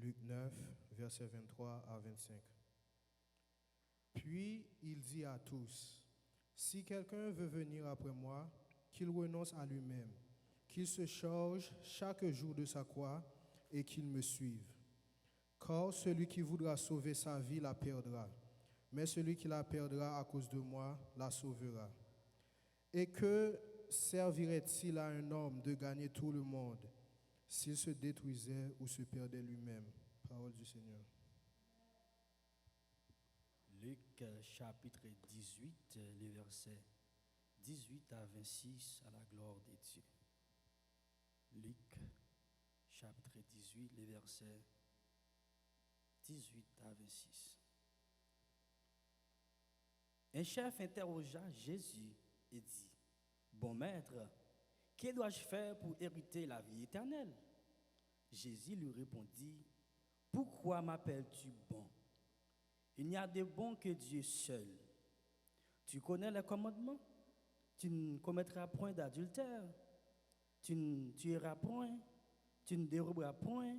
Luc 9, versets 23 à 25. Puis il dit à tous, si quelqu'un veut venir après moi, qu'il renonce à lui-même, qu'il se charge chaque jour de sa croix et qu'il me suive. Car celui qui voudra sauver sa vie la perdra, mais celui qui la perdra à cause de moi la sauvera. Et que servirait-il à un homme de gagner tout le monde s'il se détruisait ou se perdait lui-même? Parole du Seigneur. Luc chapitre 18, les versets 18 à 26 à la gloire de Dieu. Luc chapitre 18, les versets 18 à 26. Un chef interrogea Jésus et dit, bon maître, que dois-je faire pour hériter la vie éternelle? Jésus lui répondit, pourquoi m'appelles-tu bon? Il n'y a de bon que Dieu seul. Tu connais les commandements? Tu ne commettras point d'adultère. Tu ne tueras point. Tu ne déroberas point.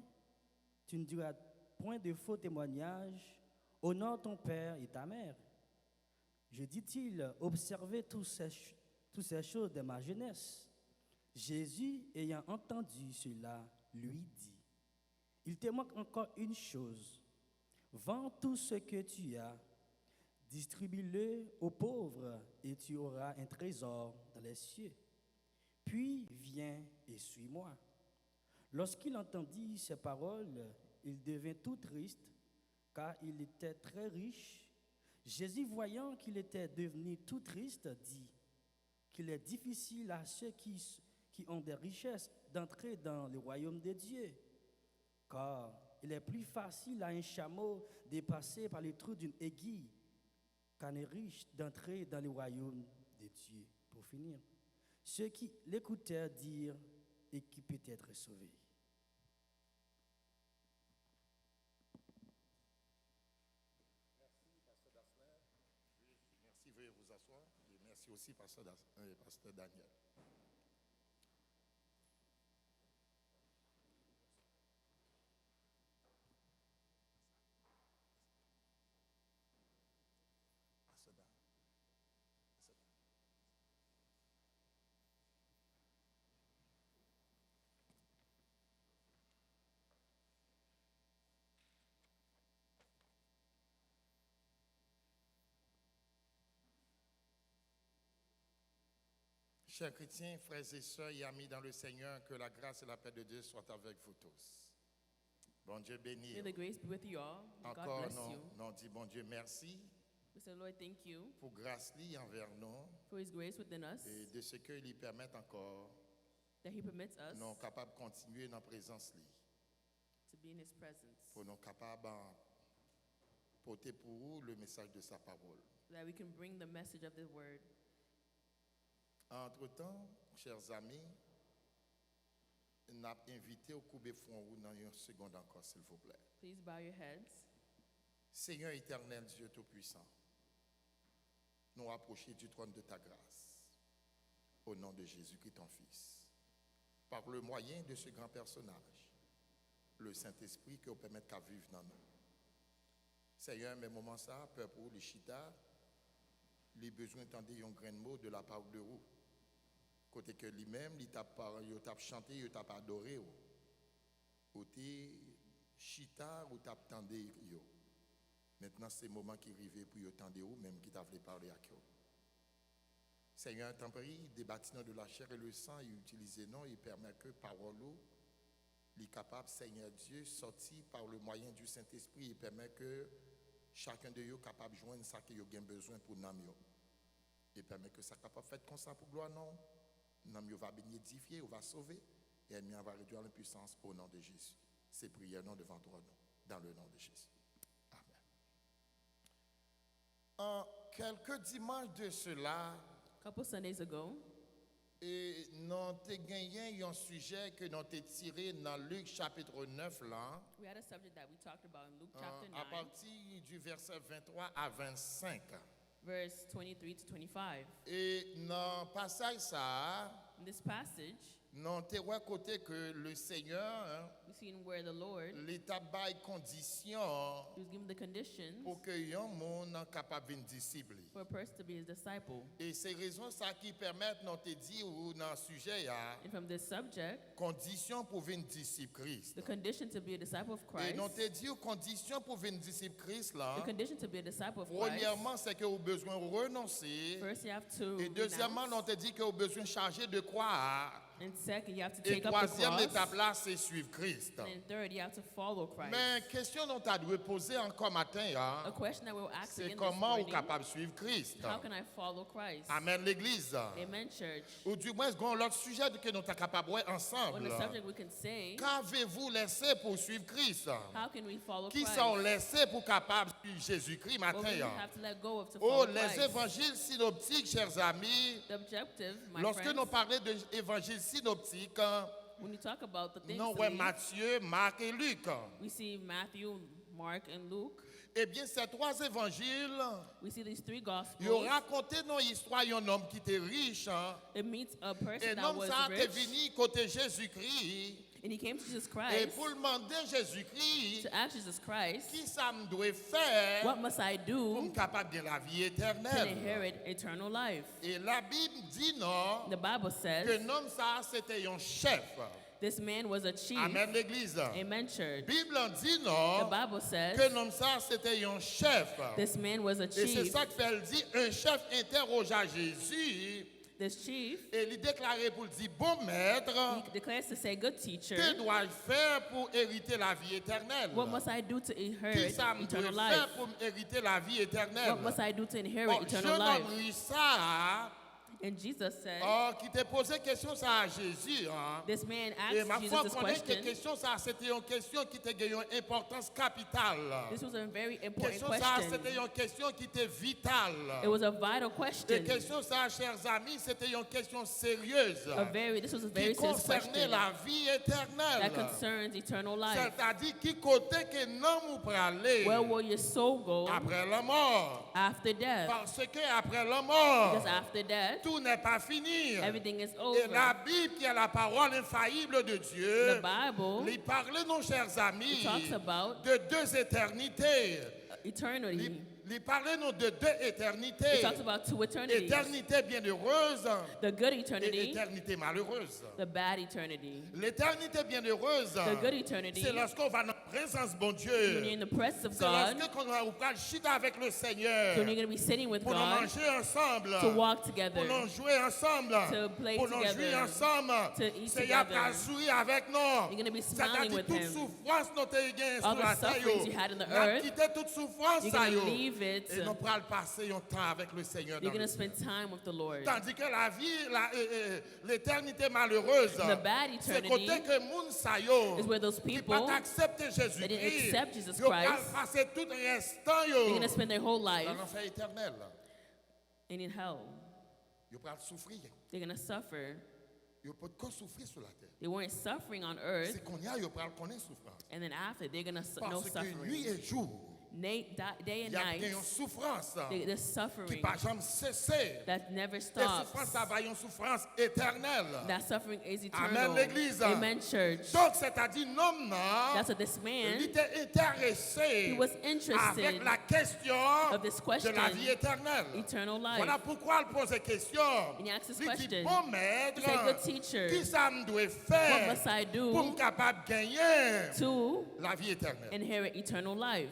Tu ne diras point de faux témoignages. Honore ton père et ta mère. Je dis-t-il, observez toutes ces choses de ma jeunesse. Jésus, ayant entendu cela, lui dit, il te manque encore une chose. Vends tout ce que tu as, distribue-le aux pauvres et tu auras un trésor dans les cieux. Puis viens et suis-moi. Lorsqu'il entendit ces paroles, il devint tout triste, car il était très riche. Jésus, voyant qu'il était devenu tout triste, dit qu'il est difficile à ceux qui ont des richesses d'entrer dans le royaume de Dieu. Car il est plus facile à un chameau de passer par les trous d'une aiguille qu'à un riche d'entrer dans le royaume de Dieu. Pour finir, ceux qui l'écoutèrent dirent et qui peut être sauvé. Merci, Pasteur Dassler. Merci, veuillez vous asseoir. Et merci aussi, Pasteur Daniel. Chers chrétiens, frères et sœurs et amis dans le Seigneur, que la grâce et la paix de Dieu soient avec vous tous. Bon Dieu béni. May the grace be with you all. God Encore, bless you. non, dit bon Dieu merci Mr. Lord, thank you pour grâce li envers nous for His grace within us, et de ce qu'il lui permet encore, that He permits us nous capables de continuer dans la présence li, to be in His presence, pour nous capables de porter pour vous le message de sa parole. so that we can bring the message of the Word. Entre-temps, chers amis, nous avons invité au couper fond dans une seconde encore, s'il vous plaît. Please bow your heads. Seigneur éternel, Dieu Tout-Puissant, nous rapprocher du trône de ta grâce, au nom de Jésus-Christ, ton Fils, par le moyen de ce grand personnage, le Saint-Esprit qui nous permet de vivre dans nous. Seigneur, mes moments ça, peuple, les chita, les besoins d'entendre un grain de mot de la part de vous. Côté que lui-même, il t'a chanté, il t'a adoré. Ou t'es chita, ou t'a tendé. Maintenant, c'est le moment qui arrive pour t'entendre, même qui t'a voulu parler à vous. Seigneur, t'en prie, des bâtiments de la chair et le sang, il utilise non, il permet que parole, il est capable, Seigneur Dieu, sortir par le moyen du Saint-Esprit, il permet que chacun de vous est capable de joindre ça qu'il a besoin pour nous. Il permet que ça capable de faire comme ça pour gloire, non. Nous va bénéficier, on va sauver, et l'ennemi va réduire la puissance au nom de Jésus. C'est prière non devant toi, non, dans le nom de Jésus. Amen. En quelques dimanches de cela, A couple Sundays ago, et nous avons gagné un sujet que nous avons tiré dans Luc chapitre 9 là, we had a subject that we talked about in Luke chapter à 9, partir du verset 23 à 25. verse 23 to 25. Et dans le passage ça, In this passage, Non, t'es ouais côté que le Seigneur, hein, we see where the Lord, l'état bail condition he was given the conditions pour que un monde capable de disciple. for a person to be his disciple. Et c'est raison ça qui permettent non te dire ou dans le sujet ya And from this subject, condition pour venir disciple Christ. the condition to be a disciple of Et Christ, non te dire condition pour venir disciple Christ là. the condition to be a disciple of Christ, Premièrement, c'est que vous avez besoin de renoncer. first you have to Et deuxièmement, renounce, on te dit que vous avez besoin de charger de croix. and second you have to Et take up the troisième cross, étape là, c'est suivre Christ. and then third you have to follow Christ. Mais question dont tu as dû poser encore matin, A hein, question that we're asking c'est in this comment vous morning, êtes capable de suivre Christ. how can I follow Christ? Amen l'église. Amen, church. Ou du moins, c'est l'autre sujet que nous sommes capables de voir On ensemble. the subject we can say, Qu'avez-vous laissé pour suivre Christ? how can we follow Qui Christ? sont laissés pour capable de suivre Jésus-Christ What we matin? have to let go of to Oh, follow les Christ. évangiles synoptiques, chers amis, The objective, my lorsque friends, nous parlons de l'évangile synoptique, when you talk about the things nous to voyons be, Matthieu, Marc et Luc. we see Matthew, Mark, and Luke. Eh bien, ces trois évangiles, We see these three ils gospels. ont raconté nos histoires d'un homme qui était riche. It meets a Et person that l'homme was ça était rich, venu côté Jésus-Christ. and he came to Jesus Et Christ pour demander Jésus-Christ, to ask Jesus Christ, qui ça me doit faire what must I pour me do capable de la vie to éternelle. inherit eternal life? Et la Bible dit non, The Bible que says l'homme ça c'était un chef. this man was a chief. Amen l'église. Amen, church. La Bible dit The non, Bible says que l'homme ça c'était un chef. this man was a Et c'est chief. ça que fait dit, un chef interrogea Jésus This chief, et il déclarait pour dire, bon maître, he declares to say, good teacher, que dois-je faire pour hériter la vie éternelle? what must I do to Qui inherit ça me eternal doit life? faire pour hériter la vie éternelle? What must I do to inherit Bon, eternal jeune life? homme lui ça, And Jesus said, qui t'a posé question ça à Jésus. Hein. this man Et asked ma Jesus foi, this connaît que question. question ça, c'était une question qui t'a gagné une importance capitale. This was a very important Question ça, question. c'était une question qui était vitale. It was a vital Et question. question ça, chers amis, c'était une question sérieuse. This was a Qui very serious concernait question la vie éternelle. that concerns eternal life. C'est-à-dire qui côté que non pour aller Where will your soul go après la mort. after death? Parce que après la mort, Because after death, tout n'est pas fini. everything is Et la over. Bible, qui est la parole infaillible de Dieu, The Bible il parle, nos chers amis, talks about de deux éternités. eternity. Il parle nous de deux It éternités. talks about two eternities. Éternité bienheureuse The good et eternity, éternité malheureuse. the bad eternity. L'éternité bienheureuse, The good eternity, c'est lorsqu'on va dans la présence de bon when Dieu. you're in the presence of C'est God, lorsque on va chiter avec le Seigneur. when you're going to be sitting with Pour nous God, manger ensemble. to walk Pour together, nous jouer ensemble. to play Pour nous jouer together, ensemble. to eat C'est y a together. pas sourire avec nous. You're going to be smiling C'est-à-dire with toute Him. souffrance nous t'ai gagné All sur the la terre. sufferings you had in the N'a earth, quitté toute souffrance you're ça, going to yo. leave it. Et nous pourrons passer un temps avec le Seigneur. You're dans going le to spend time with the Lord. Tandis que la vie, l'éternité malheureuse, The bad c'est eternity côté que moun sa yo, is where those qui people, pas accepter didn't Jésus-Christ, accept Jesus yo Christ, pas passer tout restant they're yo going to spend their whole life dans l'enfer éternel. and in hell. Yo pas souffrir. They're going to suffer. Yo pas de souffrir sur la terre. They weren't suffering on earth, C'est qu'on y a yo pas connaître souffrance. and then after, they're going to know Parce que nuit suffering. et jour, Day il and y a night, une souffrance the qui suffering pas jamais cesser. that never Et stops. souffrance, ça va une souffrance éternelle. That suffering is Amen, eternal. l'église. Amen, church. Donc, c'est-à-dire, l'homme, That's what this il man, était intéressé he was interested avec la question of this de question, la vie éternelle. eternal life. Voilà pourquoi il pose la question. And he asks this Il dit, question. bon maître, He said, good teacher, qui ça me doit what faire must I pour me do capable de gagner to la vie éternelle? inherit eternal life?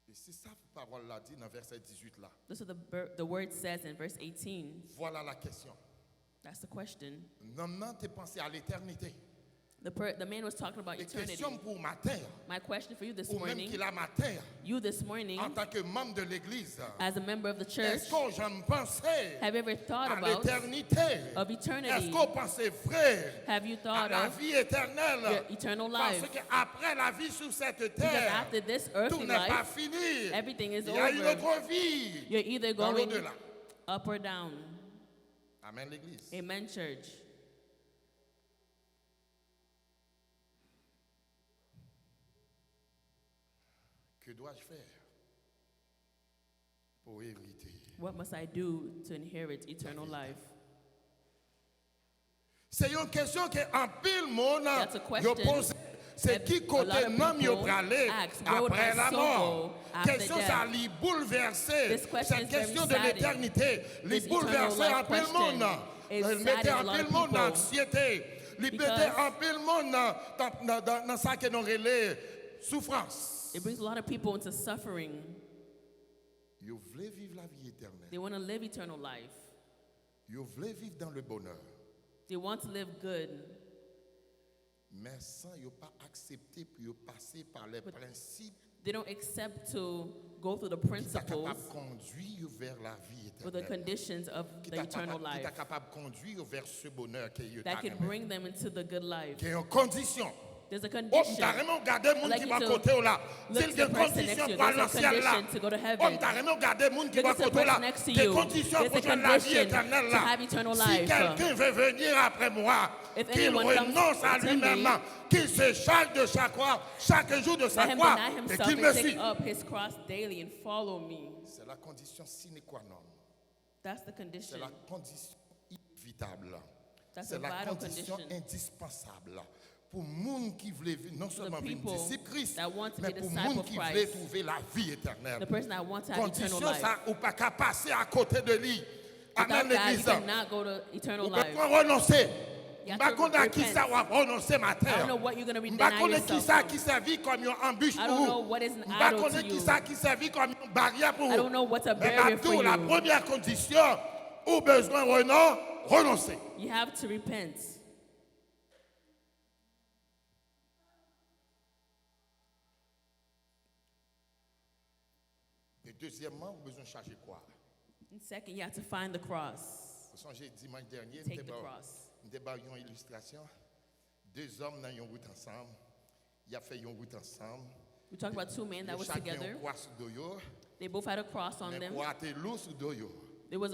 Et c'est ça que la parole l'a dit dans verset 18 là. This is what the word says in verse 18. Voilà la question. That's the question. Non, t'es pensé à l'éternité. The man was talking about Et eternity. question pour matin, My question for you this ou même morning, qu'il a matin, you this morning, en tant que membre de l'église, as a member of the church, est-ce qu'on j'en pensais have you ever thought à about l'éternité? of Est-ce eternity? qu'on pensait vrai Have you à thought la of vie éternelle? your eternal Parce life? qu'après la vie sur cette Because terre, after this tout earthly n'est pas life, fini. everything is Il y a une over. autre vie You're either dans going l'au-delà. up or down. Amen, l'église. Amen, church. Que dois-je faire pour hériter? What must I do to inherit eternal life? C'est une question que en pile monde That's a yo question pose. C'est that qui a côté lot of nom yo people pralé ask, where would après my la soul mort. go after Question death? ça li bouleverser This question cette is very question de saddening. l'éternité, li This bouleverser eternal en life pile monde. question is Elle mettait saddening a en lot pile of monde people. d'anxiété, li Because mettait en pile monde dans ça que nous relais souffrance. It brings a lot of people into suffering. Yo voulez vivre la vie éternelle. They want to live eternal life. Yo voulez vivre dans le bonheur. They want to live good. Mais sans yo pas accepter pour yo passer par les principes They don't accept to go through the qui t'a principles capable de conduire vers la vie or the éternelle. conditions of Qui the t'a eternal capable, qui t'a life capable de conduire vers ce bonheur que yo that t'a can remis. bring them into the good life. Qui est en condition. There's a Oh, condition. t'as vraiment regardé le monde Like qui you va to côté ou là. look S'il to y a the une person condition next to you. pour aller There's au a ciel là. condition to go to Oh, heaven. t'as vraiment regardé le monde qui Look va at the côté là. person next to Des you. conditions There's pour a joindre la vie condition éternelle to là. have eternal Si life. quelqu'un veut venir après moi, If qu'il anyone comes renonce à to lui-même, me, qu'il se charge de sa croix, chaque jour de sa Let him croix, deny et himself qu'il me and take suit. up his cross daily and follow me. C'est la condition sine qua non. That's the C'est condition. la condition inévitable. That's C'est a la vital condition condition. indispensable pour les gens qui veulent non seulement vivre people disciple Christ, that want to mais be pour les disciple gens of qui veulent Christ. trouver la vie éternelle. The person that wants to have eternal Condition life. ça, ou pas qu'à passer à côté de lui. Without Amen that, you l'église. cannot go to eternal Ou life. pas renoncer. You have Pas to qu'on a qui repent. ça va renoncer matin. I don't know what you're going to be Pas denying qu'on est qui yourself ça from. qui servi comme une embûche I pour don't know vous. what is an Pas idol qu'on to est qui you. ça qui servi comme une barrière pour vous. I don't know what's a Mais barrier for Abdou, la you. première condition, ou besoin renoncer. You have to repent. Et deuxièmement, vous avez besoin de charger quoi? And second, you have to find the cross. Vous songez dimanche dernier, Take the cross. nous avons une illustration. Deux hommes dans une route ensemble. Ils ont fait une route ensemble. We talked about two men that was Chacun together. une croix sur le dos. They both had a cross on Mais them. croix était lourd sur le dos. There was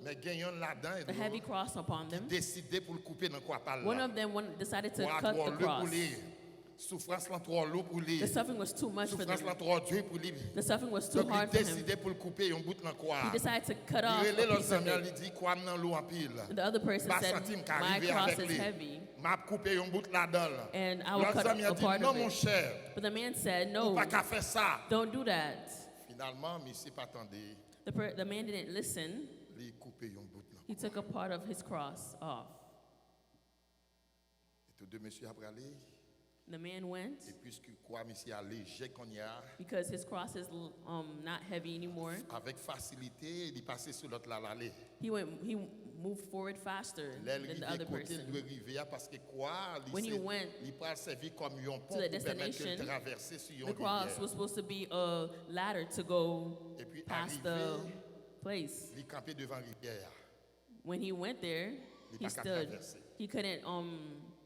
Mais gagnant là-dedans, a heavy cross upon them. décidé pour le couper dans quoi par One là. of them decided to Croix cut trop the lourd pour cross. lui. Souffrance là trop lourd pour lui. The suffering was too much for Souffrance them. là trop dur pour lui. The suffering was too Donc il hard for him. décidé pour le couper un bout dans quoi. He decided to cut Il off relait a l'autre piece of ami, it. il dit quoi dans l'eau en pile. And the other person Pas said, senti me my qu'arriver cross avec is lui. heavy. M'a coupé un bout là-dedans. And I will L'autre cut ami a a dit part non of mon it. cher, But the man said, ou no, pas qu'à faire ça. don't do that. Finalement, monsieur pas attendé, The man didn't listen. il coupé un bout là. He took a part of his cross off. Et tous deux monsieur après aller. The man went Et puisque quoi, monsieur a léger qu'on y a, because his cross is not heavy anymore. avec facilité, il passait sur l'autre là l'aller. He moved forward faster than the L'arrivée other côté person. lui arriver parce que quoi, When he went il peut servir comme un pont to the pour permettre destination, de traverser sur une The cross rivière. was supposed to be a ladder to go Et puis past the arrivé, place. il campait devant la rivière. When he went there, Il he pas qu'à stood. traverser. He couldn't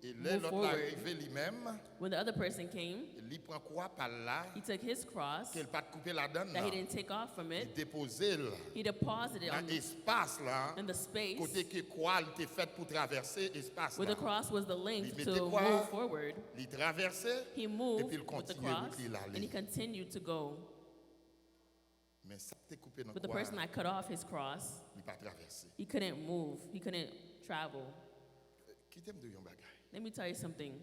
Et là, move l'autre forward. arrivé lui-même, When the other person came, il prend quoi par là, he took his cross qu'il pas couper la donne, that he didn't take off from il it. déposait He deposited it dans on l'espace là, in the space côté que quoi, il était fait pour traverser l'espace where là. the cross was the length Il to mettait quoi? move forward. Il traversait, He et moved puis il with the continuait cross il and he allait. continued to go. Mais ça t'est coupé dans But the quoi, person that cut off his cross, il pas traversé. he couldn't move. He couldn't travel. Qui t'aime de yon bagay? Let me tell you something.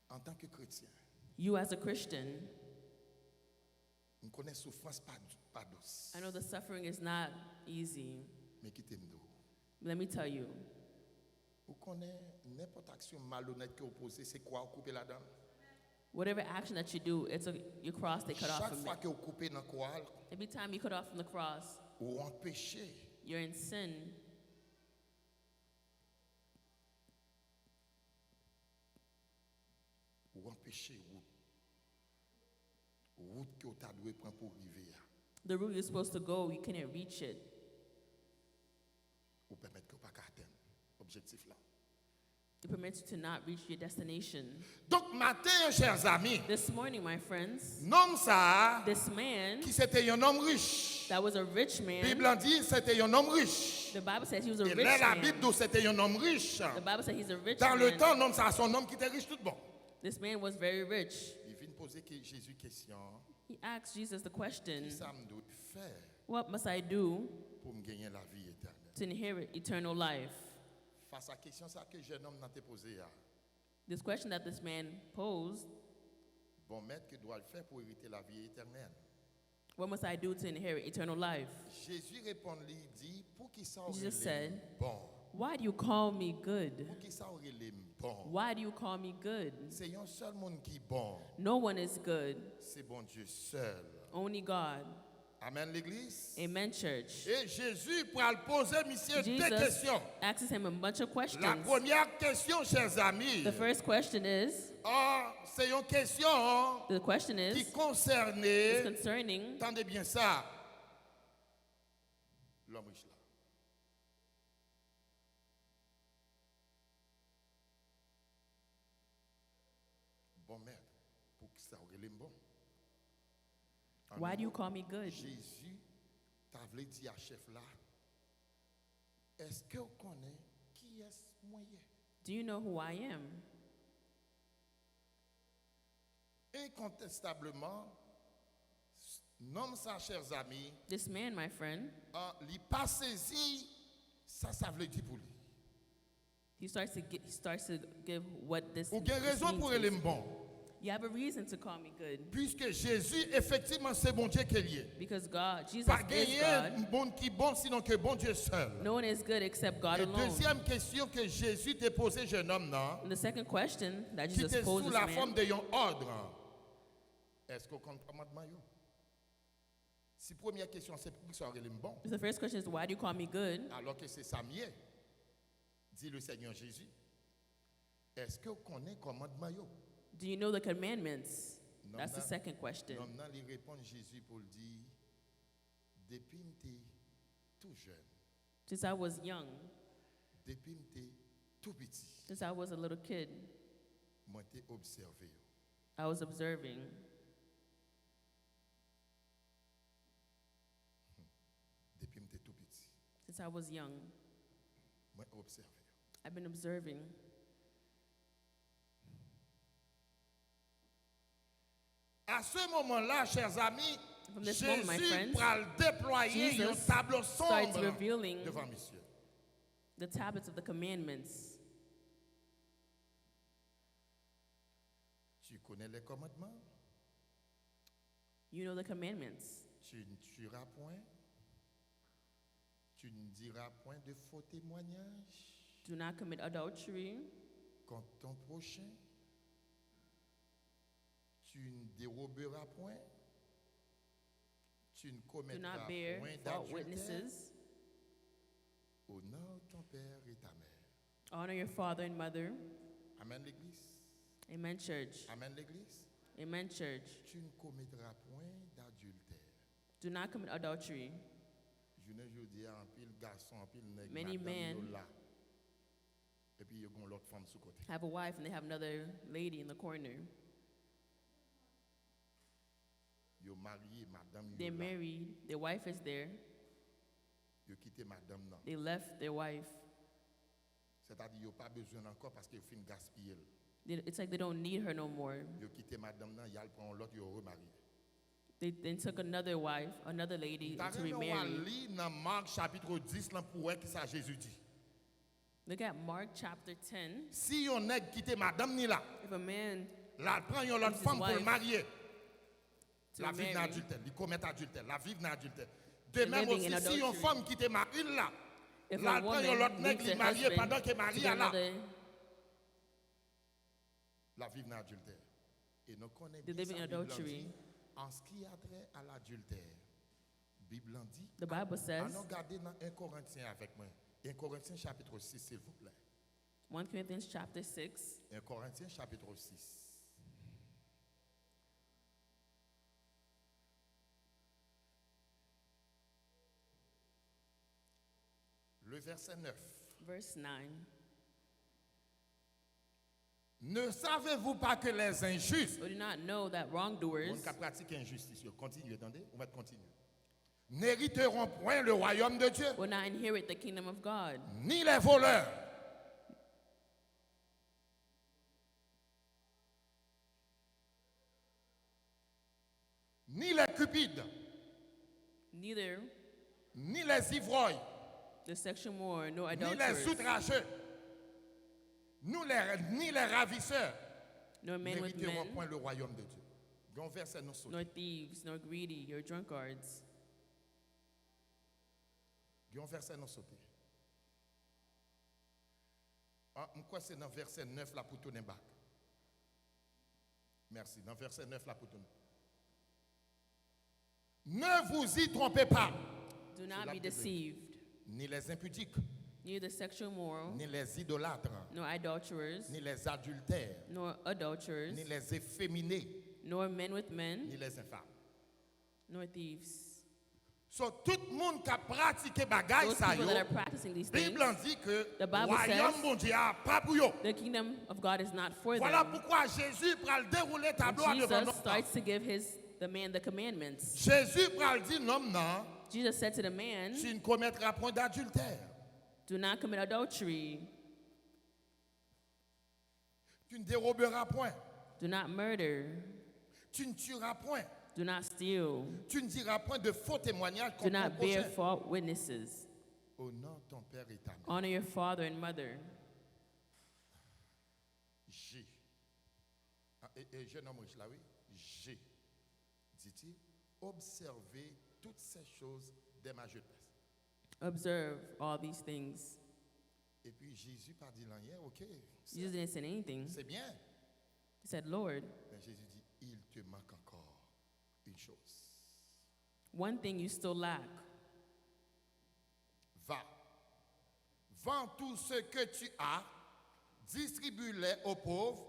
En tant que chrétien, You as a Christian, on connaît souffrance pas douce. I know the suffering is not easy. Mais qui t'aime d'eau? Let me tell you, Vous connaissez n'importe action malhonnête que vous posez, c'est quoi? Vous coupez la dame? whatever action that you do, it's your cross they cut off Chaque from fois it. que vous coupez dans quoi, Every time you cut off from the cross, vous empêchez you're in sin. ou empêcher route que vous avez prendre pour arriver The route you're supposed to go, you can't reach it. ou permettre que vous pas atteindre l'objectif là. It permits you to not reach your destination. Donc matin, chers amis, This morning, my friends, nom ça this man qui c'était un homme riche. that was a rich La man, Bible en dit c'était un homme riche. the Bible says he was a Et rich là la man. Bible dit c'était un homme riche. The Bible says he's a rich Dans le man. temps, nom ça son homme qui était riche tout bon. This man was very rich. Il vient poser Jésus question, He asked Jesus the question, qui ça me doit faire what must I do pour me gagner la vie éternelle? to inherit eternal life? face à la question ça que jeune homme n'a te posé. This question that this man posed, Bon maître, que doit le faire pour hériter la vie éternelle? what must I do to inherit eternal life? Jésus répond, lui dit, pour qui ça Jesus aurait said, bon? Why do you call me good? Pour qui ça aurait bon? Why do you call me good? C'est un seul monde qui est bon. No one is good, C'est bon Dieu seul. only God. Amen l'église. Amen, church. Et Jésus pour le poser monsieur deux Jesus questions. asks him a bunch of La questions. première question, chers amis, The first question is, c'est une question the question qui is concernait, concerning entendez bien ça, l'homme riche là. Bon maître, pour qui ça aurait bon? En why do you nouveau, call me good? Jésus t'avait dit à chef là, est-ce que vous connaissez qui est ce moyen? Do you know who I am? Incontestablement, nomme ça, chers amis, This man, my friend, il pas saisi, ça veut dire pour lui. he starts to give what this, Ou bien this raison means pour to elle us. bon. You have a reason to call me good Puisque Jésus, effectivement, c'est bon Dieu qui est lié. because God, Jesus Pas is gagner God. bon qui bon, sinon que bon Dieu seul. No one is good except God Et alone. deuxième question que Jésus t'a posée, jeune homme, non? And the second question that Qui Jesus était posed sous this la forme man, d'un ordre. Est-ce qu'on compte commandement? Si première question, c'est pour qui ça aurait bon, the first question is, why do you call me good? alors que c'est ça mieux, dit le Seigneur Jésus. Est-ce que vous connaissez commandement? Do you know the commandments? Non, That's the non. second question. Non, non, il répond Jésus pour le dire, depuis que tu tout jeune, Since I was young, depuis que tu tout petit, since I was a little kid, moi t'ai observé. I was observing. Depuis que tu tout petit, Since I was young, moi observé. I've been observing. À ce moment-là, chers amis, From this moment, my Jésus friends, va déployer un Jesus tableau starts sombre revealing devant monsieur. the tablets of the commandments. Tu connais les commandements? You know the commandments. Tu ne tueras point. Tu ne diras point de faux témoignages Do not commit adultery. contre ton prochain. Tu ne déroberas point. Tu ne Do commettras not bear point false d'adultère. witnesses. Honore ton père et ta mère. Honor your father and mother. Amen l'église. Amen, church. Amen l'église. Amen, church. Tu ne commettras point d'adultère. Do not commit adultery. Je ne dis à un pile garçon, un pile nègre, Many madame men yo là. Et puis il y a l'autre femme sous côté. Have a wife and they have another lady in the corner. Yo marié, madame yo They're là. married. Their wife is there. Yo quitté madame non. They left their wife. C'est-à-dire yo pas besoin encore parce qu'il fin gaspiller. It's like they don't need her no more. Yo quitté madame non, y a prend l'autre yo remarié. They then took another wife, another lady T'as to raison, remarry. lire dans Marc chapitre 10 là pour voir qui ça Jésus dit. Look at Mark chapter 10. Si yon nèg quitté madame ni là, If a man la prend yon l'autre His femme pour le wife marier. to La vive dans marry, adultère, il commet adultère, la vive dans adultère. De même living aussi in si yon adultery. femme qui te marie là, if la a prend yon woman l'autre nèg leaves li her marié husband pendant qu'elle to marie get là, another, la vive dans adultère. Et nous connaissons they bien live in ça, Bible en adultery. dit, en ce qui a trait à l'adultère. Bible en dit, The Bible says, allons regarder dans 1 Corinthiens avec moi. 1 Corinthiens chapitre 6 s'il vous plaît. 1 Corinthians chapter 6. 1 Corinthiens chapitre 6. Le verset 9. Verse 9. Ne savez-vous pas que les injustes, We do not know that wrongdoers on pratique injustice, continue, attendez, on va continuer, n'hériteront point le royaume de Dieu, will not inherit the kingdom of God, ni les voleurs, ni les cupides, neither ni les ivrognes, the sexual moor nor ni les adulterers, outrageux, ni les ravisseurs nor men with n'hériteront men, point le royaume de Dieu. Gon verset nous saute. nor thieves, nor greedy, or drunkards. Gon verset nous saute. Ah, moi c'est dans verset 9 là pour tourner back. Merci, dans verset 9 là pour tourner. Ne vous y trompez pas. Do not la be Bible. deceived, Ni les impudiques, neither sexual moral, ni les idolâtres, nor idolaters, ni les adultères, nor adulterers, ni les efféminés, nor men with men, ni les infâmes. nor thieves. So, tout le monde qui a pratiqué bagaille Those ça people yo, that are practicing these Bible things, en dit que the Bible royaume says- bon Dieu a pas pour yo. the kingdom of God is not for Voilà them. pourquoi Jésus pral dérouler And tableau devant Jesus nous. starts to give the man the commandments. Jésus pral dit non non, Jesus said to the man, tu ne commettras point d'adultère, do not commit adultery, tu ne déroberas point, do not murder, tu ne tueras point, do not steal, tu ne diras point de faux témoignages do contre ton not bear prochain. false witnesses. Honore ton père et ta mère. Honor your father and mother. J'ai. Ah, et jeune homme riche là, oui. J'ai, dit-il, observé toutes ces choses dès ma jeunesse. Observe all these things. Et puis Jésus pas dit rien, ok, Jesus didn't say anything. c'est bien. He said, Lord, Mais Jésus dit, il te manque encore une chose. one thing you still lack. Va, vends tout ce que tu as, distribue-les aux pauvres,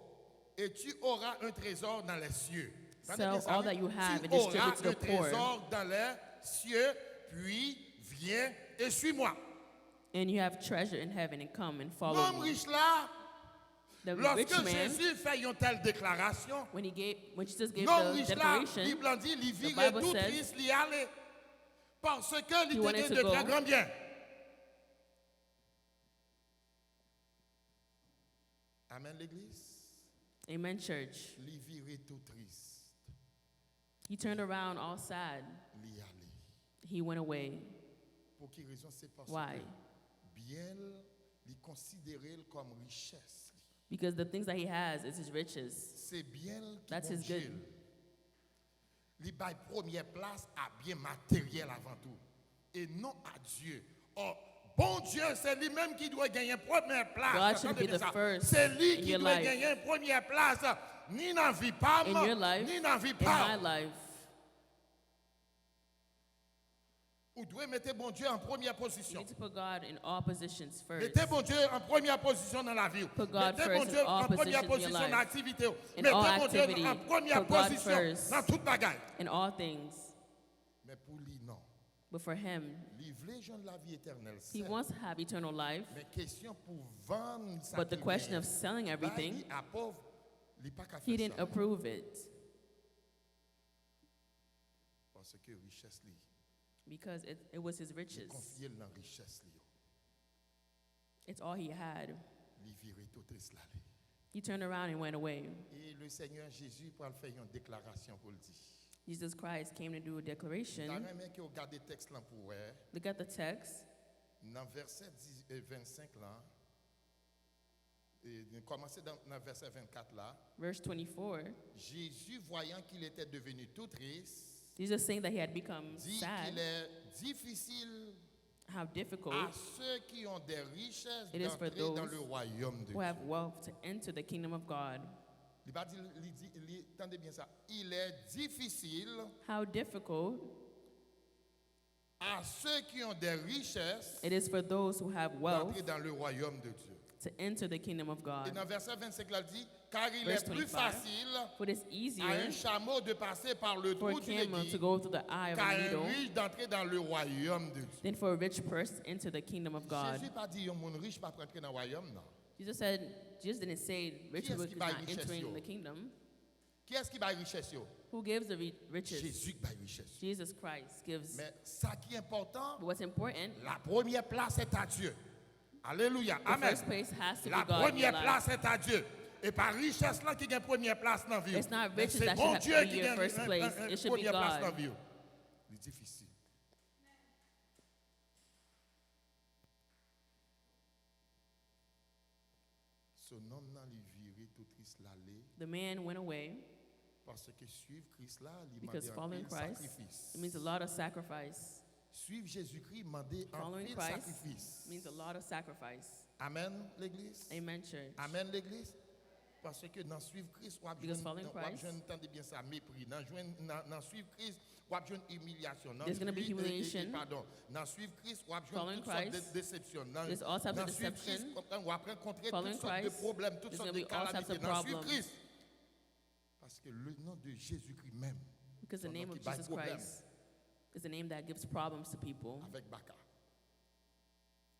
et tu auras un trésor dans les cieux. Sell Entendez ça, all oui? that you have Tu and distribute auras to the un poor. trésor dans les cieux, puis viens et suis-moi. And you have treasure in heaven and come and follow L'homme me. riche là, The lorsque rich man, Jésus fait une telle déclaration, when Jesus gave l'homme the riche là, declaration, Bible en dit, il virait Bible tout says triste, il y allait. Parce que il wanted était to de très go. grands biens. Amen l'église. Amen, church. Il virait tout triste, He turned around all sad. il y allait. He went away. Pour quelle raison? C'est parce Why? que bien, il considérait comme richesse. Because the things that he has is his riches. C'est bien qui That's bon his Dieu. good. Il baille première place à bien matériel avant tout. Et non à Dieu. Oh, bon Dieu, c'est lui-même qui doit gagner première place. God should Attendez be bien the ça. first C'est lui in qui your doit life. gagner première place. Ni dans la vie pas, In your life, ni dans la vie in my pas. life, Vous devez mettre bon Dieu en première you position. need to put God in all positions first. Mettez bon Dieu en première position dans la vie. Put God Mettez bon first Dieu in all en première positions in your position life. dans l'activité. In Mettez all bon Dieu activity, en première put God position first. dans toute bagaille. In all things. Mais pour lui, non. But for him, Livrer gens de la vie éternelle, he c'est. wants to have eternal life. Mais question pour vendre ça. But the question of selling everything, à pauvre, il pas qu'à he faire didn't ça. approve it Parce que richesse li, because it was his riches. confier dans richesse li. It's all he had. Li virer tout triste là. He turned around and went away. Et le Seigneur Jésus pour faire une déclaration pour le dire. Jesus Christ came to do a declaration. Dans un mec qui regarde le texte là pour voir, Look at the text, dans verset 25 là, et commencer dans verset 24 là, verse 24. Jésus voyant qu'il était devenu tout triste, Jesus saying that he had become dit sad, qu'il est difficile how difficult à ceux qui ont des richesses It is for d'entrer dans those le royaume de who Dieu. have wealth to enter the kingdom of God. Attendez bien ça. Il est difficile How difficult à ceux qui ont des richesses it is for those who have wealth d'entrer dans le royaume de Dieu. to enter the kingdom of Et God. dans verset 25, là, il dit, car il Verse est plus 25, facile For it's à un easier chameau de passer par le for a trou d'une camel aiguille to go through the eye of qu'à a un needle riche d'entrer dans le royaume de Dieu. than for a rich person to enter the kingdom of God. Jésus n'a pas dit, mon riche pas entrer dans le royaume, non. Jesus didn't say rich Qui est-ce people qui is va not richesse, entering yo? the kingdom. Qui est-ce qui va richesse? Yo? Who gives the riches? Jésus qui va richesse. Jesus Christ gives. Mais ça qui est important, But what's important, la première place est à Dieu. Alléluia. the Amen. first place has to La be God in your première life. place est à Dieu. Et par richesse là qui gagne première place dans la vie. It's not Mais riches c'est that bon should Dieu be qui your gagne first place. It should be première place dans God. la vie. C'est difficile. So The man went away Parce que suivre Christ là, il because demande un following pile Christ, sacrifice. it means a lot of sacrifice. Suivre Jésus-Christ demande un Following pile Christ sacrifice. means a lot of sacrifice. Amen, l'Église. Amen, church. Amen, l'Église. Parce que dans suivre Christ, on Because following Christ, entendez bien ça, mépris. Dans suivre Christ, on a une humiliation. There's gonna be humiliation. Pardon. Dans suivre Christ, on a Following toutes sortes de Christ, déceptions. there's all types of Dans suivre Christ, deception. on va rencontrer Following toutes sortes de Christ, problèmes, toutes there's sortes gonna de be all types calamités. of Dans suivre problems. Christ. Parce que le nom de Jésus-Christ même, Because the son nom name qui of baille Jesus problème Christ is the name that gives problems to people. avec Baka.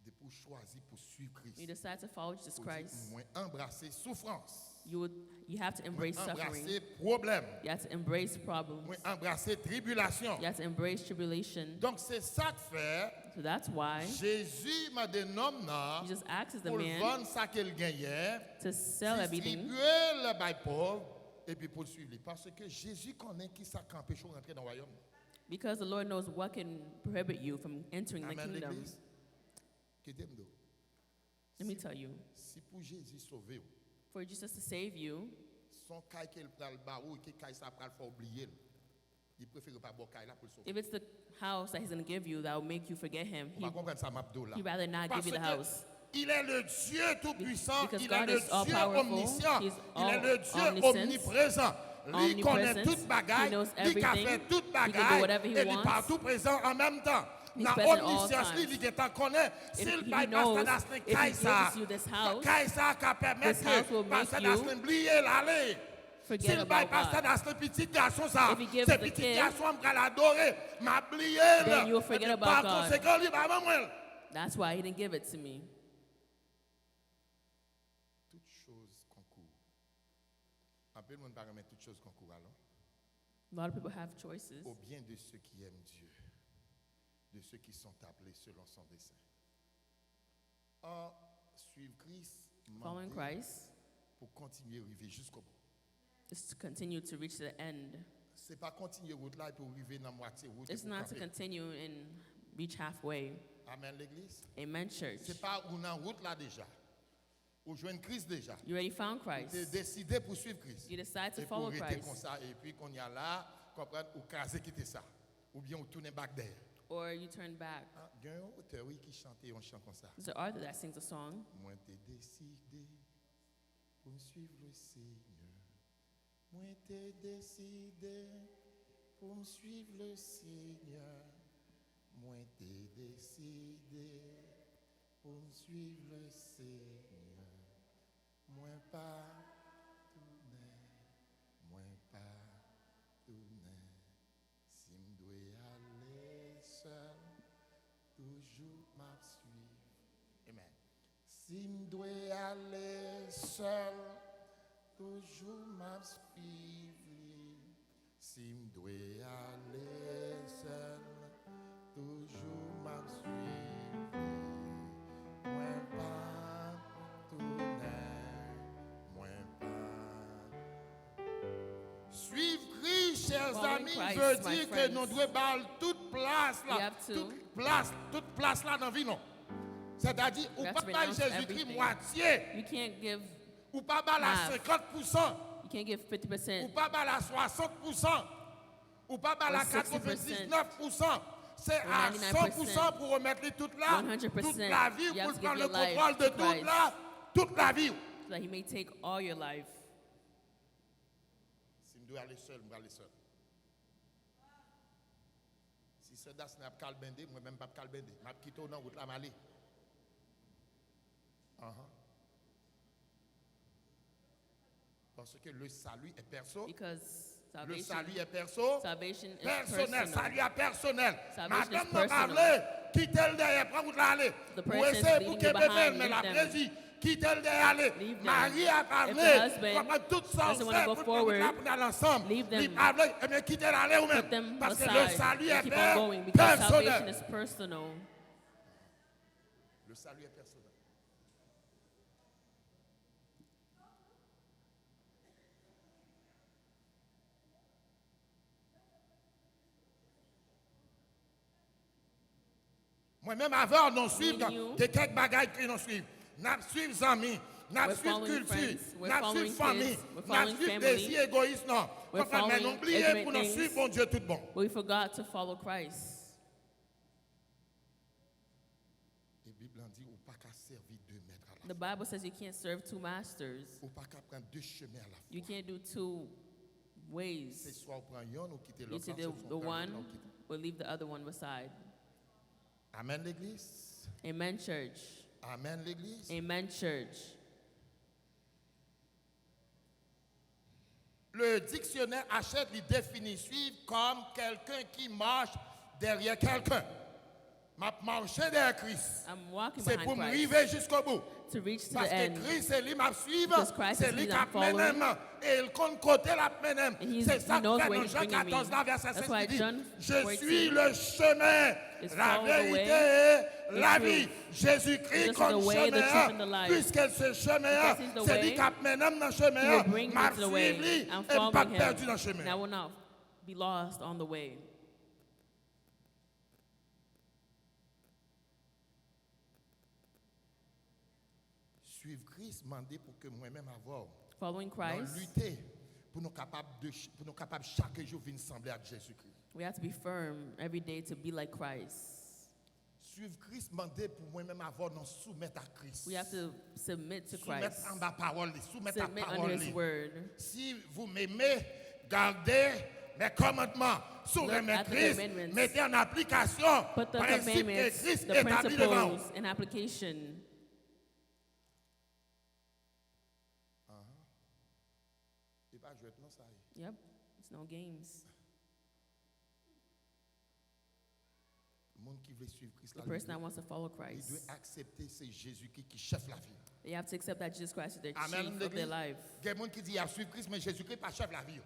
De pour choisir pour suivre When you Christ. decide to follow Jesus Pour Christ, dire, moi embrasser souffrance. you have to embrace Moi suffering. embrasser problème. You have to embrace problems. Moi embrasser tribulation. You have to embrace tribulation. Donc c'est ça que fait So that's why Jésus m'a donné homme là he just asks the pour man vendre ça qu'il gagnait, to sell everything distribuer le bail pauvre et puis pour le suivre. Parce que Jésus connaît qui ça qui empêche de rentrer dans le royaume. because the Lord knows what can prohibit you from entering the Amen kingdom. l'église. Quittez-moi. Let me tell you, Si pour Jésus sauver, for Jesus to save you, son caille qu'il prend le barreau et que caille ça prend faut oublier. Il préfère pas boire caille là pour le sauver. if it's the house that he's going to give you that will make you forget him, On va comprendre ça m'abdo là. he'd rather not Parce give you the que house. il est le Dieu tout-puissant, Because il est God le is all Dieu powerful, omniscient, He's il est le Dieu omniscient, omniprésent. Lui connaît omnipresent, toute He bagaille, knows lui a everything, fait toute He can do bagaille whatever He et il est wants. partout présent en même temps. He's Dans present all omniscience, times. il est en connaît. S'il He bypasse knows dans if He gives you this house, Kaisa qui permet this house will que make passer you dans oublier l'aller. forget S'il about bypasse God. dans ce petit garçon ça, If he gives ce the petit kid, garçon va l'adorer, m'a oublié. then you'll forget about Par God. conséquent, il va moi. That's why He didn't give it to me. Toutes choses concourent. Un peu de monde va remettre toutes choses concourent alors. A lot of people have choices Au bien de ceux qui aiment Dieu, de ceux qui sont appelés selon son dessein. Or, suivre Christ, following mandé Christ pour continuer à arriver jusqu'au bout. is to continue to reach the end. C'est pas continuer route là et pour arriver dans la moitié route. et It's pour not to camper. continue and reach halfway. Amen l'église. Amen, church. C'est pas ou en route là déjà. Ou jouer Christ déjà. You already found Tu Christ. décidé pour suivre Christ. You decide to Et pour follow rester comme Christ. ça et puis qu'on y a là, comprendre ou caser quitter ça. Ou bien ou tourner back derrière. Or you turn back. Ah, il y a un auteur oui, qui chantait un chant comme ça. There's an author that sings a song. Moi t'ai décidé pour suivre le Seigneur. Moi t'ai décidé pour me suivre le Seigneur. Moi t'ai décidé pour me suivre le Seigneur. Moi pas tourner, moi pas tourner. Si me dois aller seul, toujours m'a suivre. Amen. Si me dois aller seul, toujours m'a suivre. Si me dois aller seul, toujours m'a suivre. Moi pas tourner, moi pas. Suivre Christ, chers Following amis, Christ, veut my dire que friends. nous devons baller toute place We là, have to. toute place là dans la vie non. C'est-à-dire, ou We have pas to bailler renounce Jésus-Christ everything. moitié, You can't give ou pas bailler half. 50%. you can't give Ou 50%. pas à 60%, ou pas à Or 99%. C'est or à 99%. 100% pour remettre les toute là, 100%. toute la vie, You pour have to prendre give le your life contrôle de to toute Christ. là, toute la vie. So that He may take all your life. Si je dois aller seul, je vais aller seul. Si ce das n'a pas calbendé, moi même pas calbendé. Je vais quitter dans la route là, je vais aller. Parce que le salut est perso. Because Le salvation, salut est perso. salvation is Personnel, personal. salut à personnel. Salvation Madame is n'a pas personal. parlé, quittez le derrière, prends vous l'aller. The Pour person essayer is pour leaving qu'il you behind, mais la leave them. prési, quittez le derrière aller. Leave them. Marie a If the parlé, husband comment tout ça doesn't wanna fait go pour forward, pour aller ensemble. leave them. Il parle, eh bien quittez l'aller ou Put même. them Parce que le aside salut and est keep on going because salvation personnel. is personal. Le salut est personnel. Moi-même, avant, nous suivons, you. il y a quelques bagages qui nous suivent. Nous suivons, amis. n'a We're suivre following culture, friends. We're n'a following suivre famille, kids. We're n'a following suivre family. désir égoïste, non. We're Papa, mais following n'oubliez ignorant pour nous things. suivre bon Dieu tout bon. But we forgot to follow Christ. Et la Bible en dit, ou pas qu'à servir deux maîtres à la The fois. Bible says you can't serve two masters. Ou pas qu'à prendre deux chemins à la You fois. can't do two C'est ways. soit on prend un ou quitter You l'autre. see, soit the on prend un one ou quitter. will leave the other one beside. Amen l'église. Amen, church. Amen l'église. Amen, church. Le dictionnaire achète les définit suivre comme quelqu'un qui marche derrière quelqu'un. M'a marché derrière Christ. I'm walking C'est pour behind me Christ arriver jusqu'au bout. to reach to Parce the que end. Christ, c'est lui m'a suivre, Because Christ c'est is lui who qui I'm a following. mené, et il compte côté la mené. And C'est he ça que knows fait where dans he's Jean bringing me. 14, là, verset That's 16, why il dit, John je 14 suis le chemin, is la follow the way, vérité et the la truth. vie. Jésus-Christ Jesus is comme the way, the truth, chemin, and the life. puisque ce chemin, Because he's the c'est lui way, qui a mené dans le He will chemin, bring me m'a to the suivi way. et I'm pas following perdu dans le him. And I chemin. will not be lost on the way. Suivre Christ, demander pour que moi-même avoir. Following Dans Christ, lutter pour nous capables chaque jour venir sembler à Jésus-Christ. we have to be firm every day to be like Christ. Suivre Christ, demander pour moi-même avoir nous soumettre à Christ. We have to submit to Soumettre Christ. en bas parole, soumettre à Submit under parole. His word. Si vous m'aimez, gardez mes commandements. Sous Look remettre at the Christ, commandments. mettez en application Put the principe que commandments, Christ the établit devant. principles in application. Et pas jouer non ça. Yep, it's no games. Le monde qui veut suivre Christ, The là, person that il wants to follow doit Christ, accepter c'est Jésus-Christ qui chef la vie. they have to accept that Jesus Christ is their Amen, chief of l'église. their life. Il y a des gens qui disent qu'il y a suivre Christ, mais Jésus-Christ pas chef la vie.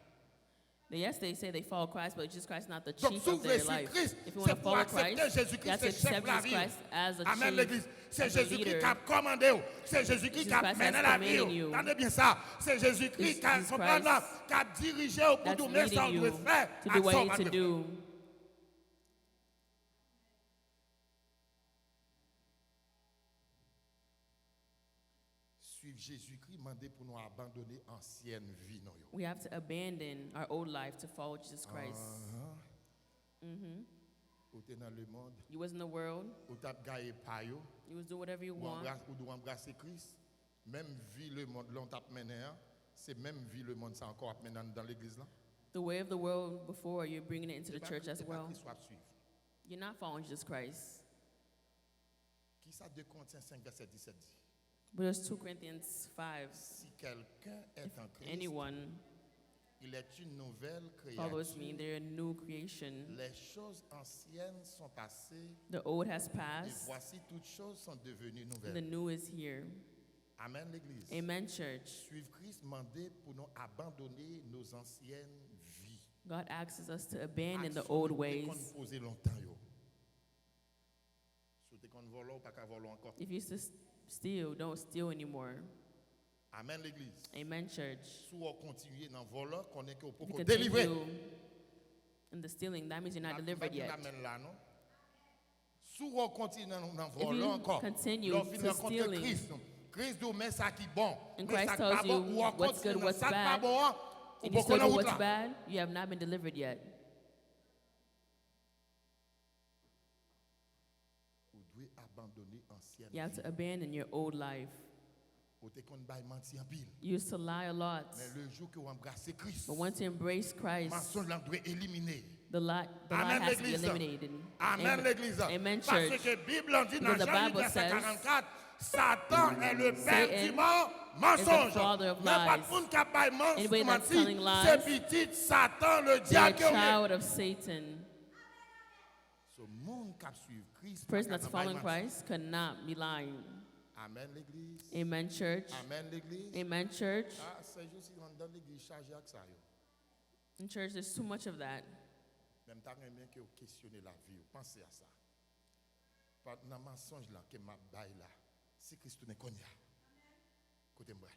Yes, they say they follow Christ, but Jesus Christ is not the Donc, chief si vous of voulez their suivre life. Christ, If you want c'est to pour follow accepter Christ, you Jésus-Christ, have to c'est chef accept la Jesus vie. Christ as a Amen, chief, l'église. C'est as a Jésus-Christ leader. qui a commandé. C'est Jésus-Christ Jesus qui a Christ mené has la vie. commanded you. Entendez bien ça. C'est Jésus-Christ It's qui a Jesus comprenez, Christ qui a dirigé au bout that's du mais ça leading on doit you faire. to do what action, you need on to doit do. Suivre Jésus-Christ, demander pour nous abandonner ancienne vie. Non, yo. We have to abandon our old life to follow Jesus Christ. Ou t'es dans le monde, You was in the world, ou t'as gagné pas yo, you was do whatever you want. ou doit embrasser Christ. Même vie le monde l'on t'a mené, hein, c'est même vie le monde ça encore mené dans l'église là. The way of the world before, you're bringing it into the C'est pas- church as c'est pas well. Christ soit suivre. You're not following Jesus Christ. Qui ça 2 Corinthiens 5 verset 17 dit? But there's 2 Corinthians 5. Si quelqu'un est en Christ, Anyone il est une nouvelle follows créature. me, they're a new creation. Les choses anciennes sont passées The old has et passed, voici toutes choses sont devenues and the nouvelles. new is here. Amen l'église. Amen, church. Suivre Christ, demander pour nous abandonner nos anciennes vies. God asks us to abandon the Action old nous ways. qu'on posait longtemps yo. Si vous qu'on vole ou pas qu'à voler encore. If you used to steal, don't steal anymore. Amen l'église. Amen, church. Si on continue dans voler, qu'on est que If pour you délivrer. continue in the stealing, that means you're not delivered yet. Si on continue dans If voler you encore, continue l'on finit to rencontrer stealing, Christ. Christ dit mais ça qui bon, and mais Christ ça qui tells pas bon, you ou on what's continue good, dans what's ça qui pas bad, bon, ou and you pas still qu'on do route what's là. bad, you have not been delivered yet. Vous devez abandonner ancienne You have to vie. abandon your old life. Vous te qu'on baille mentir en pile. You used to lie a lot, Mais le jour que vous embrassez Christ, but once you embrace Christ, mensonge là doit éliminer. the lie Amen, has to be l'église. eliminated. Amen l'église. Amen, Parce church. que la Bible en dit dans Because the Jean 8, Bible verset says, 44, Satan est le père Satan du mensonge. father of Mais pas lies. de monde qui a pas Anybody that's menti, telling lies, c'est petit Satan, le They're a diable qui est. child of Satan. Ce monde qui suit Christ, Person pas that's capable following de mentir. Christ cannot be lying. Amen l'église. Amen, church. Amen l'église. Amen, church. Ah, c'est juste si on donne l'église chargée avec ça. Yo. In church, there's too much of that. Même temps bien que vous questionnez la vie, vous pensez à ça. Pas dans le mensonge là que m'a bail là. Si Christ n'est qu'on y a. Côté moi.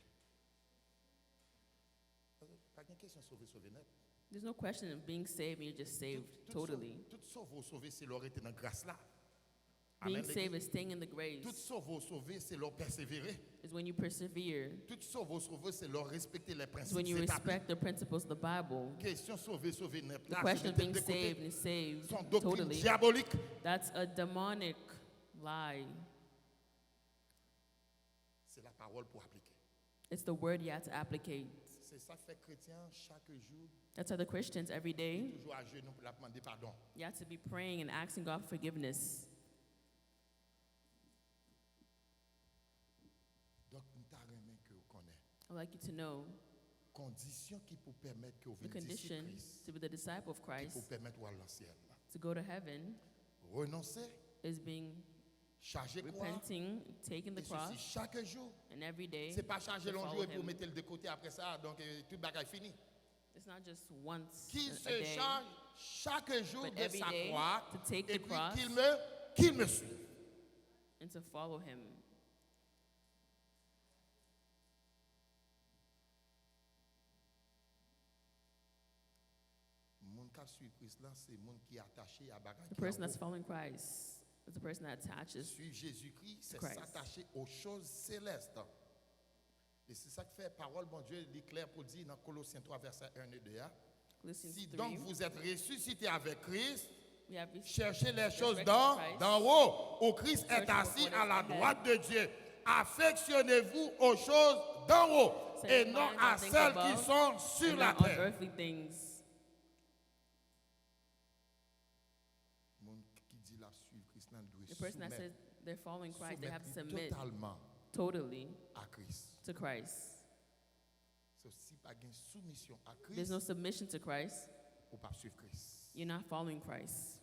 Pas de question sauver net. There's no question of being saved, and you're just saved totally. Tout sauver c'est leur été dans grâce là. Being Amen, saved l'église. is staying in the grace. Tout sauver, c'est leur persévérer. Is when you persevere. Tout sauver, c'est leur respecter les It's principes when you établis. respect the principles of the Bible. Question sauver net. The Là, question je of vais being de côté saved and saved son doctrine totally. diabolique. That's a demonic lie. C'est la parole pour appliquer. It's the word you have to applicate. C'est ça fait chrétien chaque jour, That's how the Christians every day, toujours à genoux pour la demander pardon. you have to be praying and asking God for forgiveness. Donc, nous t'arrêtons que vous connaissez. I'd like you to know Condition qui peut permettre que vous the veniez condition Christ, to be the disciple of qui Christ, peut permettre d'aller au ciel. to go to heaven, Renoncer, is being charger quoi? repenting, taking the Et cross, ceci chaque jour. and every day C'est pas charger to l'un follow jour et pour him. mettre le de côté après ça, donc toute bagaille finie. It's not just once Qu'il a se day, charge chaque jour but de every sa day croix to take et the puis cross qu'il me suive. and to follow him. Mon qui suit Christ là, c'est mon qui est attaché à bagaille. The person that's following Christ is the person that attaches. Suivre Jésus-Christ, c'est Christ. s'attacher aux choses célestes. Et c'est ça que fait parole, bon Dieu, il est clair pour dire dans Colossiens 3, verset 1 et 2. Colossians Si 3, donc vous êtes ressuscité avec Christ, we have cherchez les choses Resurrected Christ. d'en haut, où Christ est Search for assis what à is la ahead. droite de Dieu. Affectionnez-vous aux choses d'en haut Set et your non minds à on things celles qui above sont sur and la not on terre. earthly things. Mon qui dit la suivre Christ, là, doit The person that says they're following Christ, they have to submit totalement totally à Christ. to Christ. So, si pas une soumission à There's Christ, no submission to Christ, ou pas suivre Christ. you're not following Christ.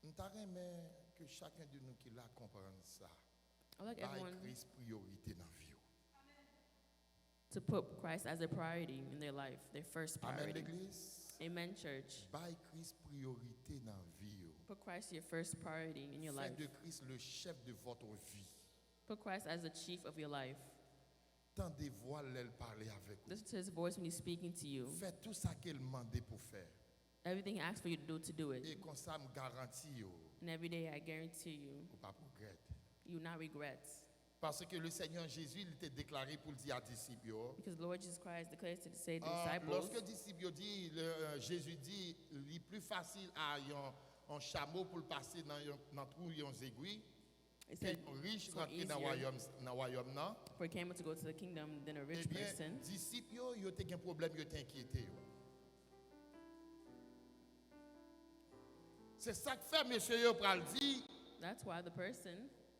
Nous t'aimerais que chacun de nous qui l'a comprenne ça. I'd like Par everyone Christ priorité dans la vie. to put Christ as a priority in their life, their first Amen priority. l'église. Amen, church. Par Christ priorité dans la vie. Put Christ your first priority in your life. Faites de Christ le chef de votre vie. Put Christ as the chief of your life. Tendez voix l'elle parler avec vous. Listen to his voice when he's speaking to you. Faites tout ça qu'il demande pour faire. Everything he asks for you to do Et it. comme ça, me garantit, And every day, I guarantee you, vous pas regretter. you will not regret. Parce que le Seigneur Jésus, il était déclaré pour dire à disciples. Because the Lord Jesus Christ declares to say to the Lorsque disciples, disciples dit, Jésus dit, il est plus facile à un chameau pour le passer dans trou et aiguilles. it Que said, un riche so rentrer dans easier le royaume non. for a camel to go to the kingdom than a Eh rich bien, person. disciples, ils ont un problème, ils ont inquiété. Yo. C'est ça que fait monsieur yo pral dit, That's why the person,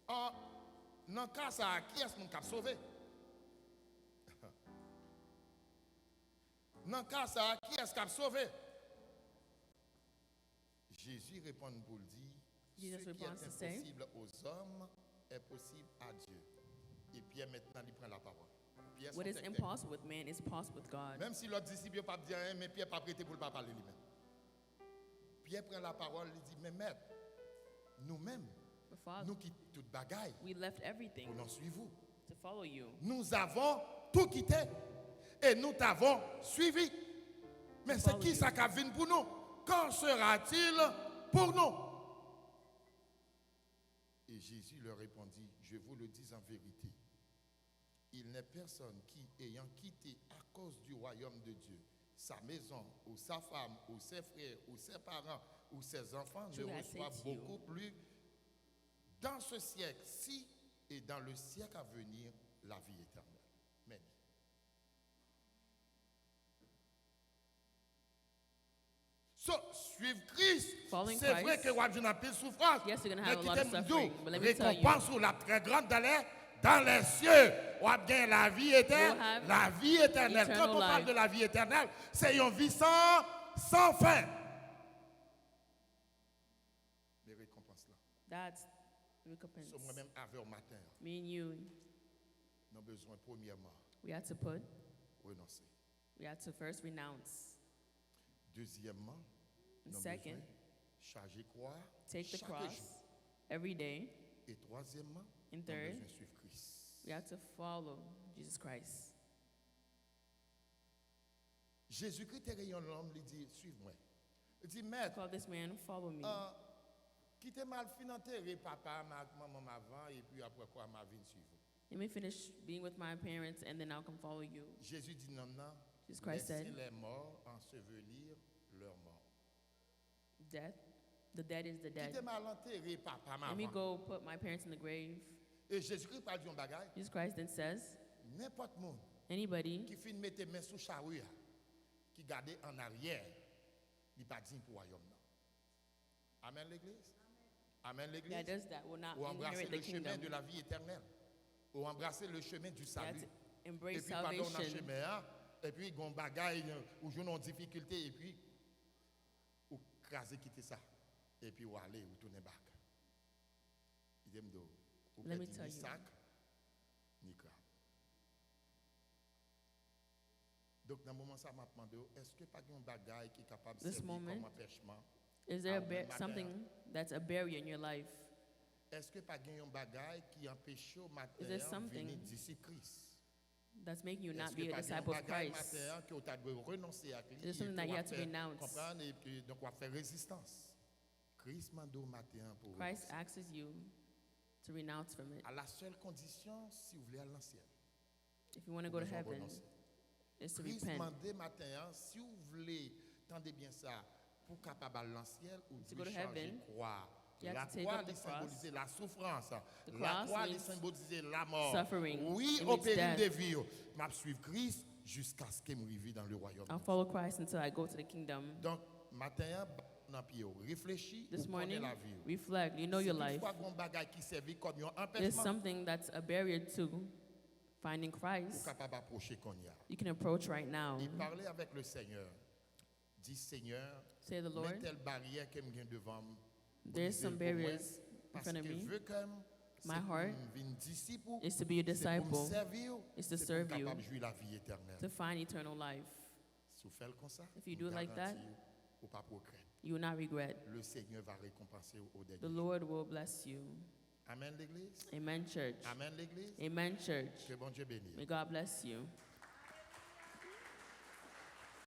dans le cas ça, qui est-ce qu'on a sauvé? Dans le cas ça, qui est-ce qui a sauvé? Jésus répond pour le dire, Jesus ce qui est responds to say, impossible aux hommes est possible à Dieu. Et Pierre maintenant, il prend la parole. Pierre, what son is texte. impossible with man is possible with God. Même si l'autre disciple n'a pas dit rien, mais Pierre n'a pas prêté pour ne pas parler lui-même. Pierre prend la parole, il dit, mais maître, nous-mêmes, But Father, nous quittons toute bagaille we left everything pour nous suivre. to follow you. Nous avons tout quitté et nous t'avons suivi. Mais c'est qui ça qui a venu pour nous? Qu'en sera-t-il pour nous? Et Jésus leur répondit, je vous le dis en vérité, il n'est personne qui, ayant quitté à cause du royaume de Dieu, sa maison, ou sa femme, ou ses frères, ou ses parents, ou ses enfants, ne Truly, I say reçoit to you, beaucoup plus dans ce siècle-ci et dans le siècle à venir la vie éternelle. Amen. So, suivre Christ, Following c'est vrai Christ, que vous avez une pile souffrance. yes, you're gonna mais have a lot of quittez-moi suffering, dire, but let me tell you, récompense ou la très grande dans les cieux. On a bien la vie éternelle. You'll have La vie éternelle. Quand eternal on parle life. de la vie éternelle, c'est une vie sans fin. Les récompenses là. That's recompense. So, moi-même, avec au matin, Me and you, nous avons besoin, premièrement, we had to put, renoncer. we had to first renounce. Deuxièmement, And nous avons second, besoin charger croix take the chaque cross jour. every day. Et troisièmement, And nous avons third, besoin de suivre Christ. we had to follow Jesus Christ. Jésus-Christ est rayon l'homme, il dit, suive-moi. Il dit, I maître, call this man, follow me. Qui était mal fin enterré papa, maman avant et puis après quoi m'a vie suivre. Let me finish being with my parents and then I'll come follow you. Jésus dit non non. Jesus Christ Laissez said, les morts ensevelir leurs morts. death, the dead is the Qui était dead. mal enterré papa, Let me maman. go put my parents in the grave. Et Jésus-Christ parle d'un bagage. Jesus Christ then says, N'importe monde anybody qui finit mettre main sous charrue, qui garde en arrière, il pas digne pour royaume. Amen l'église. Amen l'église. that does that will not Ou embrasser inherit le the chemin kingdom. de la vie éternelle. Ou embrasser le chemin du You have salut. to Et embrace puis pendant le salvation. chemin, et puis gon bagaille ou joue en difficulté et puis ou craser quitter ça. Et puis ou aller ou tourner back. Il dit m'do. Ou Let me perdre tell ni you. sac ni crabe. Donc dans le moment ça m'a demandé est-ce que pas un bagaille qui est capable de This servir moment, comme empêchement? Is there Ah, mais matin, something that's a barrier in your life? Est-ce que pas un bagaille qui empêche au matin Is there de something venir disciple Christ? That's making you Est-ce not que be a pas un disciple of bagaille Christ? matin que tu dois renoncer à Christ? Is there something that you have to renounce? Comprendre et puis donc on va faire résistance. Christ m'a donné matin pour Christ renoncer. asks you to renounce from it. À la seule condition si vous voulez aller dans le ciel. If you want to Vous go to besoin heaven, renoncer. is to Christ repent. m'a dit matin si vous voulez tendez bien ça pour capable aller dans le ciel ou To go devez to changer heaven, croix. you have La to take croix up the elle symbolise la souffrance. The La cross croix elle means symbolise la mort. suffering. Oui, It au means péril death. de vie, m'a suivre Christ jusqu'à ce qu'il me arrive dans le royaume. I'll follow Christ until I go to the kingdom. Donc matin dans pied, réfléchis This ou connais morning, la vie. reflect. You know your life. Toutefois, un bagage qui servait comme un There's empêchement, something that's a barrier to finding ou Christ. capable d'approcher qu'on y a. You can approach right now. Et parler avec le Seigneur. Dis Seigneur, Say the mets Lord, telle barrière qui me vient devant moi. there's some barriers in Parce front of que me. veux comme My heart disciple, is to be a c'est pour me disciple, servir, is to c'est pour serve you, capable de jouir la vie éternelle. to find eternal life. Si vous faites comme ça, If you do it like that, ou pas progrès. You will not regret. Le Seigneur va récompenser au dernier The jour. Lord will bless you. Amen l'église. Amen, church. Amen l'église. Amen, church. Que bon Dieu bénisse. May God bless you.